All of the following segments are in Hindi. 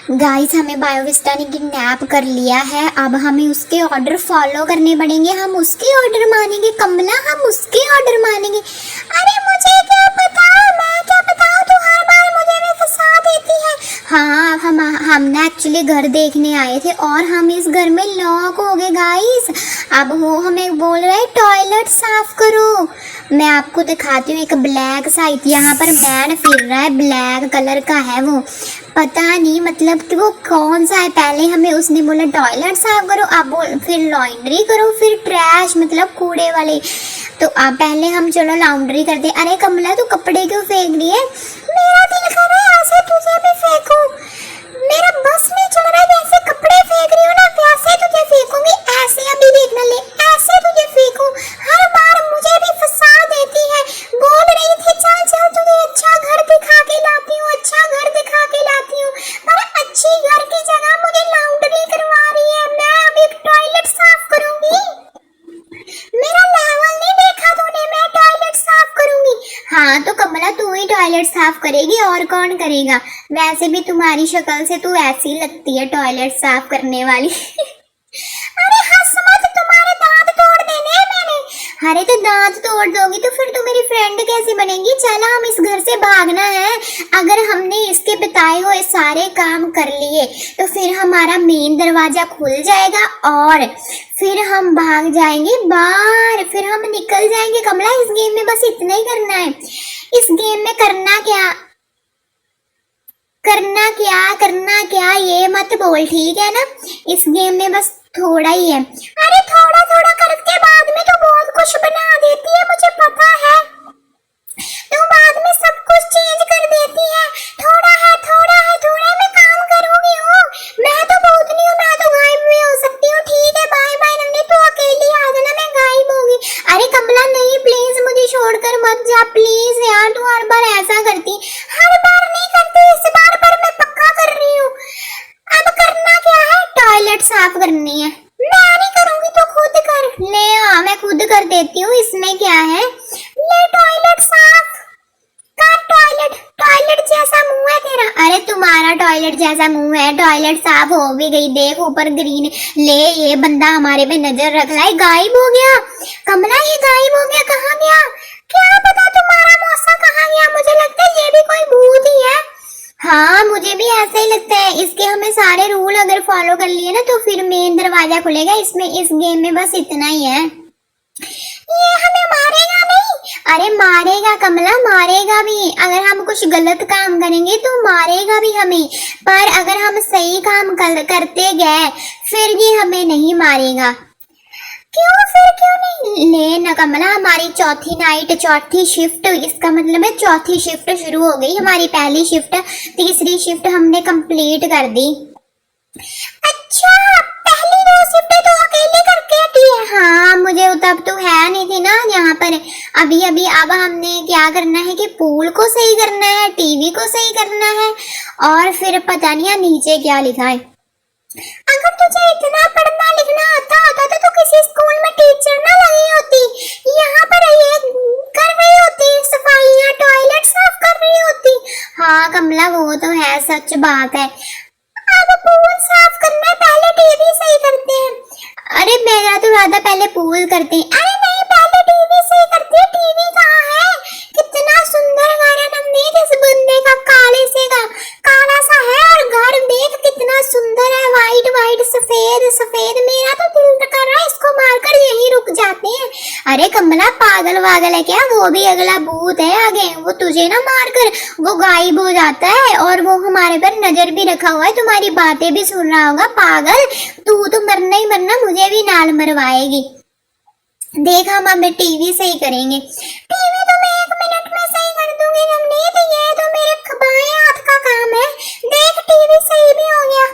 गाइस हमें बायोविस्टा ने किडनैप कर लिया है। अब हमें उसके ऑर्डर फॉलो करने पड़ेंगे। हम उसके ऑर्डर मानेंगे कमला, हम उसके ऑर्डर मानेंगे। अरे मुझे क्या पता, मैं क्या बताऊं, तू हर बार मुझे भी फंसा देती है। हाँ हमने एक्चुअली घर देखने आए थे और हम इस घर में लॉक हो गए गाइस। अब वो हमें बोल रहा है टॉयलेट साफ करो। मैं आपको दिखाती हूँ, एक ब्लैक साइट यहाँ पर मैन फिर रहा है, ब्लैक कलर का है वो, पता नहीं मतलब कि वो कौन सा है। पहले हमें उसने बोला टॉयलेट साफ करो, अब फिर लॉन्ड्री करो, फिर ट्रैश मतलब कूड़े वाले। तो अब पहले हम चलो लॉन्ड्री करते। अरे कमला तू कपड़े क्यों फेंक रही है? मेरा दिल कर रहा है ऐसे तुझे भी फेंकूं। मेरा बस नहीं चल रहा है, जैसे कपड़े फेंक रही हो ना वैसे तुझे फेंकूंगी। ऐसे अभी देखना, ले ऐसे तुझे फेंकूं। हर बार मुझे भी फंसा देती है। बोल रही थी चल चल तुझे अच्छा घर दिखा के लाती हूँ, अच्छा घर दिखा के लाती हूँ, पर अच्छी घर की जगह मुझे लॉन्ड्री करवा रही है। मैं अभी टॉयलेट साफ करूंगी। मेरा लेवल नहीं देखा तूने, मैं टॉयलेट साफ करूंगी। हाँ तो कमला तू ही टॉयलेट साफ करेगी और कौन करेगा? वैसे भी तुम्हारी शक्ल से तू ऐसी लगती है टॉयलेट साफ करने वाली। अरे हंस मत, तुम्हारे दांत तोड़ देने हैं मैंने। अरे तो दांत तोड़ दोगी तो फिर तू मेरी फ्रेंड कैसे बनेगी? चला हम इस घर से भागना है। अगर हमने इसके बताए हुए सारे काम कर लिए तो फिर हमारा मेन दरवाजा खुल जाएगा और फिर हम भाग जाएंगे बाहर, फिर हम निकल जाएंगे। कमला इस गेम में बस इतना ही करना है। इस गेम में करना क्या करना क्या ये मत बोल, ठीक है ना? इस गेम में बस थोड़ा ही है। अरे थोड़ा थोड़ा करके बाद में तो बहुत कुछ बना देती है, मुझे पता है। तो बाद में सब कुछ चेंज कर देती है। थोड़ा है थोड़ा है, थोड़ा मैं काम करूंगी हूँ। मैं तो बहुत नहीं हूँ, मैं तो गायब भी हो सकती हूँ। ठीक है बाय बाय नन्ही, तू अकेली आ जाना, मैं गायब होगी। अरे कमला नहीं प्लीज मुझे छोड़कर मत जा प्लीज यार, तू हर बार ऐसा करती। हर बार नहीं करती, इस बार पर मैं पक्का कर रही हूँ। अब करना क्या है? टॉयलेट साफ करनी है। मैं नहीं करूंगी तो खुद कर ले। हाँ मैं खुद कर देती हूँ, इसमें क्या है। ले टॉयलेट साफ कर। टॉयलेट टॉयलेट जैसा मुंह है तेरा। अरे तुम्हारा टॉयलेट जैसा मुंह है। टॉयलेट साफ हो भी गई, देख ऊपर ग्रीन। ले ये बंदा हमारे पे नजर रख रहा है। गायब हो गया कमला, ये गायब हो गया। कहाँ गया? क्या पता तुम्हारा मौसा कहाँ गया। मुझे लगता है ये भी कोई भूत ही है। हाँ मुझे भी ऐसा ही लगता है। इसके हमें सारे रूल अगर फॉलो कर लिए ना तो फिर मेन दरवाजा खुलेगा। इसमें इस गेम में बस इतना ही है। ये हमें मारेगा नहीं? अरे मारेगा कमला, मारेगा भी। अगर हम कुछ गलत काम करेंगे तो मारेगा भी हमें, पर अगर हम सही काम करते गए फिर ये हमें नहीं मारेगा। क्यों फिर क्यों नहीं? ले ना कमला, हमारी चौथी नाइट, चौथी शिफ्ट, इसका मतलब है चौथी शिफ्ट शुरू हो गई। हमारी पहली शिफ्ट, तीसरी शिफ्ट हमने कंप्लीट कर दी। अच्छा पहली दो शिफ्टें तो अकेले करके हटी है। हाँ मुझे तब तो है नहीं थी ना यहाँ पर। अभी अभी अब हमने क्या करना है कि पूल को सही करना है, टीवी को सही करना है और फिर पता नहीं नीचे क्या लिखा है। अगर तुझे इतना पढ़ना लिखना आता होता तो तू किसी स्कूल में टीचर ना लगी होती। यहाँ पर ये कर रही होती सफाइयाँ, टॉयलेट साफ कर रही होती। हाँ कमला वो तो है, सच बात है। अब पूल साफ करना है, पहले टीवी सही करते हैं। अरे मेरा तो ज्यादा पहले पूल करते हैं। अरे नहीं पहले टीवी सही करते हैं। टीवी कहाँ है? कितना सुंदर घर है नवनीत इस बंदे का, काले से का काला सा है और घर देख कितना सुंदर है, वाइट वाइट सफेद सफेद। मेरा तो दिल कर रहा है इसको मारकर यहीं रुक जाते हैं। अरे कमला पागल वागल है क्या? वो भी अगला भूत है आगे, वो तुझे ना मारकर वो गायब हो जाता है और वो हमारे पर नजर भी रखा हुआ है, तुम्हारी बातें भी सुन रहा होगा। पागल तू तो मरना ही मरना, मुझे भी नाल मरवाएगी। देख हम अब टीवी सही करेंगे। टीवी तो मैं 1 मिनट में सही कर दूंगी नवनीत, ये तो मेरे बाएं हाथ का काम है। देख टीवी सही भी हो गया,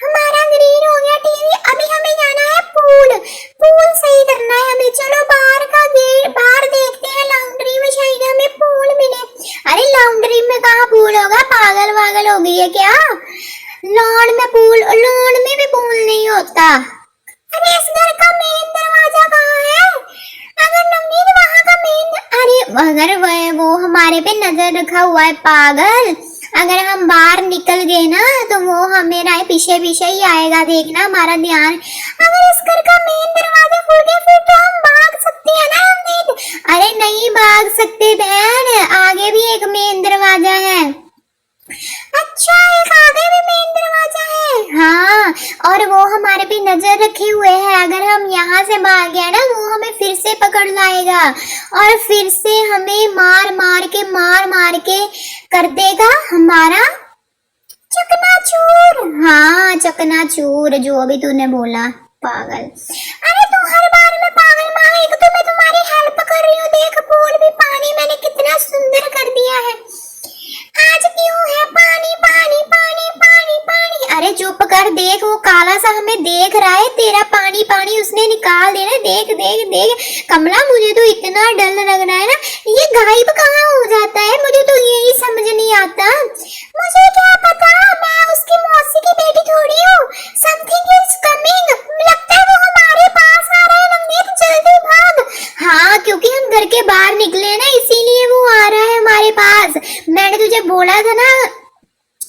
हमारा ग्रीन हो गया टीवी। अभी हमें जाना है पूल, पूल सही करना है हमें। चलो बाहर का गेट, बाहर देखते हैं लॉन्ड्री में शायद हमें पूल मिले। अरे लॉन्ड्री में कहाँ पूल होगा? पागल वागल हो गई है क्या? लॉन में पूल, लॉन में भी पूल नहीं होता। अरे इस घर का मेन दरवाजा कहाँ है? अगर नवनीत वहाँ का मेन, अरे अगर वो हमारे पे नजर रखा हुआ है पागल, अगर हम बाहर निकल गए ना तो वो हमें पीछे पीछे ही आएगा, देखना हमारा ध्यान। अगर इस घर का मेन दरवाजा खुल गया फिर तो हम भाग सकते हैं ना नवनीत। अरे नहीं भाग सकते बहन, आगे भी एक मेन दरवाजा है। अच्छा, एक आगे भी मेन दरवाजा है। हाँ, और वो हमारे पे नजर रखे हुए है। अगर हम यहाँ से भाग गए ना वो हमें फिर से पकड़ लाएगा और फिर से हमें मार मार के कर देगा हमारा चकनाचूर। हाँ चकनाचूर, जो अभी तूने बोला पागल। अरे तू हर बार में पागल माँ, एक तो मैं तुम्हारी हेल्प कर रही हूँ, देख पूल भी पानी मैंने कितना सुंदर कर दिया है। आज क्यों है पानी पानी पानी पानी पानी। अरे चुप कर, देख वो काला सा हमें देख रहा है, तेरा पानी पानी उसने निकाल देना। देख देख देख कमला, मुझे तो इतना डर लग रहा है ना, ये गायब कहाँ हो जाता है, मुझे तो यही समझ नहीं आता। मुझे क्या पता, मैं उसकी मौसी की बेटी थोड़ी हूँ। समथिंग इज कमिंग, लगता है वो हमारे पास आ रहा है नवनीत, जल्दी भाग। हाँ, क्योंकि हम घर के बाहर निकले ना इसीलिए वो आ रहा है हमारे पास। मैंने तुझे बोला था ना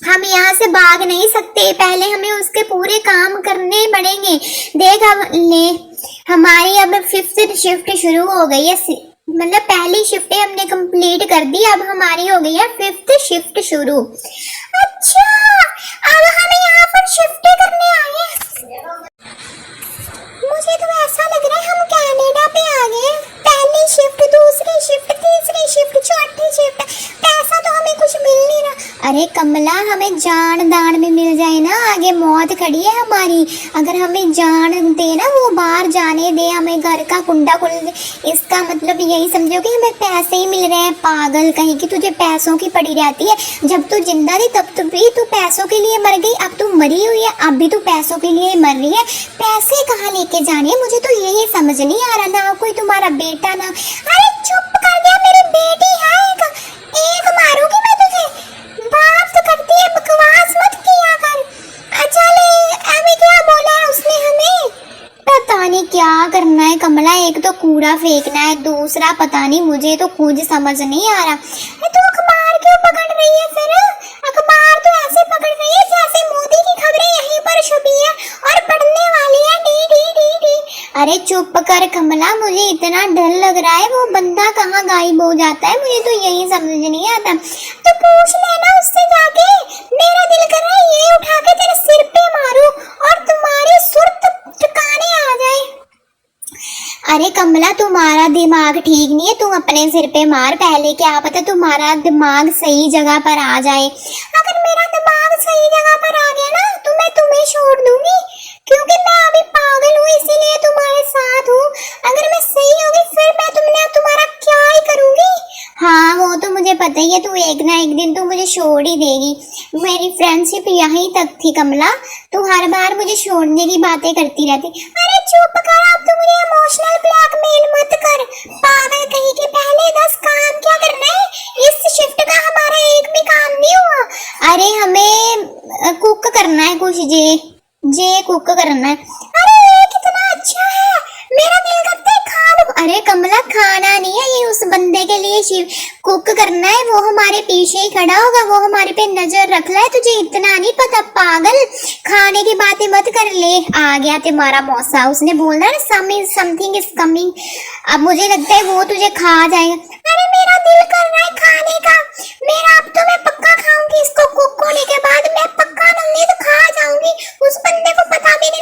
हम यहाँ से भाग नहीं सकते, पहले हमें उसके पूरे काम करने पड़ेंगे। देख अब ले, हमारी अब 5th शिफ्ट शुरू हो गई है, मतलब पहली शिफ्ट हमने कंप्लीट कर दी, अब हमारी हो गई है 5th शिफ्ट शुरू। अच्छा, अब हम यहाँ पर शिफ्ट करने आए हैं। मुझे तो ऐसा लग रहा है हम कनाडा पे आ गए। पहली शिफ्ट, दूसरी शिफ्ट, तीसरी शिफ्ट, चौथी शिफ्ट, पैसा तो हमें कुछ मिल नहीं रहा। अरे कमला, हमें जान दान में मिल जाए ना, आगे मौत खड़ी है हमारी। अगर हमें जान दे ना, वो बाहर जाने दे, हमें घर का कुंडा खुल दे, इसका मतलब यही समझो कि हमें पैसे ही मिल रहे हैं। पागल कहीं की, तुझे पैसों की पड़ी रहती है। जब तू जिंदा थी तब तो भी तू पैसों के लिए मर गई, अब तू मरी हुई है, अब भी तू पैसों के लिए मर रही है। पैसे कहाँ लेके जाने, मुझे तो यही समझ नहीं आ रहा। ना कोई तुम्हारा बेटा ना। अरे चुप कर जा, मेरी बेटी है, एक मारूंगी मैं तुझे। बात करती है, बकवास मत किया कर। अच्छा ले, अभी क्या बोला है उसने हमें, पता नहीं क्या करना है कमला। एक तो कूड़ा फेंकना है, दूसरा पता नहीं, मुझे तो कुछ समझ नहीं आ रहा। तो अखबार क्यों पकड़ रही है फिर? अखबार तो ऐसे पकड़ रही है जैसे मोदी की खबरें यहीं पर छुपी है और पढ़ने वाली है। D D D D. अरे चुप कर कमला, मुझे इतना डर लग रहा है, वो बंदा कहाँ गायब हो जाता है, मुझे तो यही समझ नहीं आता। तो पूछ लेना उससे जाके, मेरा दिल कर रहा है ये उठा के तेरे सिर पे मारूं और तुम्हारी सुर्त ठिकाने आ जाए। अरे कमला, तुम्हारा दिमाग ठीक नहीं है, तुम अपने सिर पे मार पहले, क्या पता तुम्हारा दिमाग सही जगह पर आ जाए। अगर मेरा दिमाग सही जगह पर आ गया ना तो मैं तुम्हें छोड़ दूंगी, क्योंकि मैं अभी पागल हूँ, इसीलिए तुम्हारे साथ हूँ। अगर मैं सही होगी फिर मैं तुम्हारा क्या ही करूंगी। हाँ वो तो मुझे पता ही है, तू एक ना एक दिन तो मुझे छोड़ ही देगी। मेरी फ्रेंडशिप यहीं तक थी कमला, तू हर बार मुझे छोड़ने की बातें करती रहती। अरे चुप कर, अब तो मुझे इमोशनल ब्लैकमेल मत कर, पागल कहीं के। पहले 10 काम क्या करना है, इस शिफ्ट का हमारा एक भी काम नहीं हुआ। अरे हमें कुक करना है कुछ, जे कुक करना है। अरे ये कितना अच्छा है, मेरा दिल करता है खा लूं। अरे कमला, खाना नहीं है ये, उस बंदे के लिए कुक करना है, वो हमारे पीछे ही खड़ा होगा, वो हमारे पे नजर रख रहा है, तुझे इतना नहीं पता पागल। खाने की बातें मत कर। ले आ गया तुम्हारा मौसा, उसने बोला ना समथिंग इज कमिंग, अब मुझे लगता है वो तुझे खा जाएगा। अरे मेरा दिल कर रहा है खाने का, मेरा अब तो मैं पक्का खाऊंगी इसको, कुक होने के बाद मैं पक्का नहीं तो खा जाऊंगी, उस बंदे को पता भी नहीं।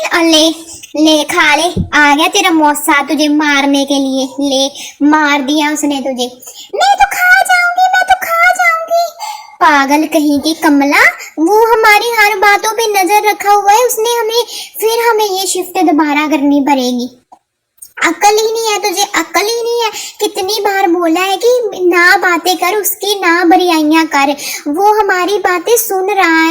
ले खा ले, आ गया तेरा मौसा तुझे मारने के लिए, ले मार दिया उसने तुझे। मैं तो खा जाऊंगी, मैं तो खा जाऊंगी। पागल कहीं की कमला, वो हमारी हर बातों पे नजर रखा हुआ है उसने, हमें ये शिफ्ट दोबारा करनी पड़ेगी। अकल ही नहीं है तुझे, अकल ही नहीं है। कितनी बार बोला है कि ना बातें कर उसकी, ना बुराइयां कर। वो हमारी बातें सुन रहा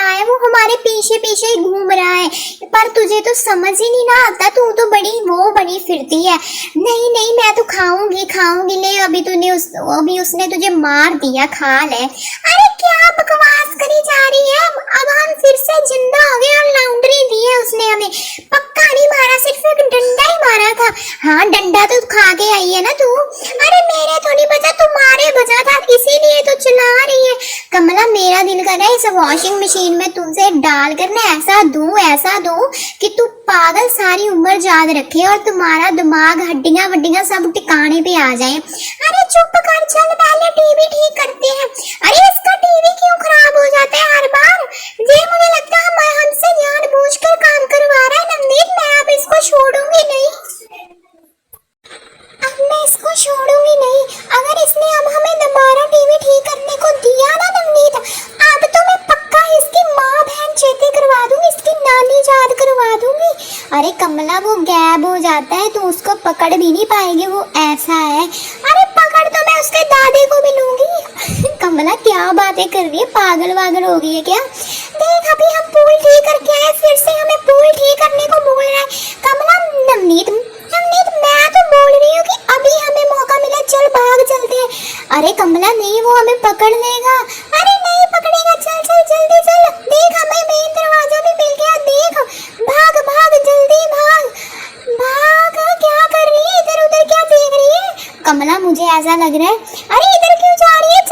है, वो हमारे पीछे पीछे ही घूम रहा है, पर तुझे तो समझ ही नहीं ना आता, तू तो बड़ी फिरती है। नहीं नहीं, मैं तो खाऊंगी। ले अभी उसने तुझे मार दिया, खा ले। अरे क्या बकवास करी जा रही है, अब हम फिर से जिंदा हो गए और लाउंड्री दी है उसने हमें। पक्का नहीं मारा, सिर्फ एक डंडा ही मारा था। हाँ डंडा तो खा के आई है ना तू। अरे मेरे तो नहीं बचा, तुम्हारे बचा था, इसीलिए तो चला रही है। कमला मेरा दिल कर रहा है इस वॉशिंग मशीन में तुमसे डाल कर ना ऐसा दूं कि तू पागल सारी उम्र याद रखे और तुम्हारा दिमाग हड्डियां वड्डियां सब ठिकाने पे आ जाए। अरे चुप कर, चल पहले टीवी ठीक करते हैं। अरे इसका टीवी क्यों खराब हो जाता है हर बार? ये मुझे लगता है हमसे जानबूझकर काम करवा रहा है नवनीत। मैं अब इसको छोड़ूंगी नहीं, अब मैं इसको छोड़ूंगी नहीं। अगर इसने अब हमें दोबारा टीवी ठीक करने को दिया ना नवनीत, अब तो मैं पक्का इसकी माँ बहन चेते करवा दूंगी, इसकी नानी याद करवा दूंगी। अरे कमला वो गैब हो जाता है, तू उसको पकड़ भी नहीं पाएगी, वो ऐसा है। अरे पकड़ तो मैं उसके दादे को भी लूंगी। कमला क्या बातें कर रही है, पागल वागल हो गई है क्या? देख अभी हम पूल ठीक करके आए, फिर से हमें पूल ठीक करने को बोल रहा है। कमला नवनीत मैं तो बोल रही हूँ कि अभी हमें मौका मिला, चल भाग चलते हैं। अरे कमला नहीं, वो हमें पकड़ लेगा। अरे नहीं पकड़ेगा, चल चल जल्दी चल। देख हमें मेन दरवाजा भी मिल गया, देख भाग भाग जल्दी भाग भाग। क्या कर रही है, इधर उधर क्या देख रही है? कमला मुझे ऐसा लग रहा है, अरे इधर क्यों जा रही है?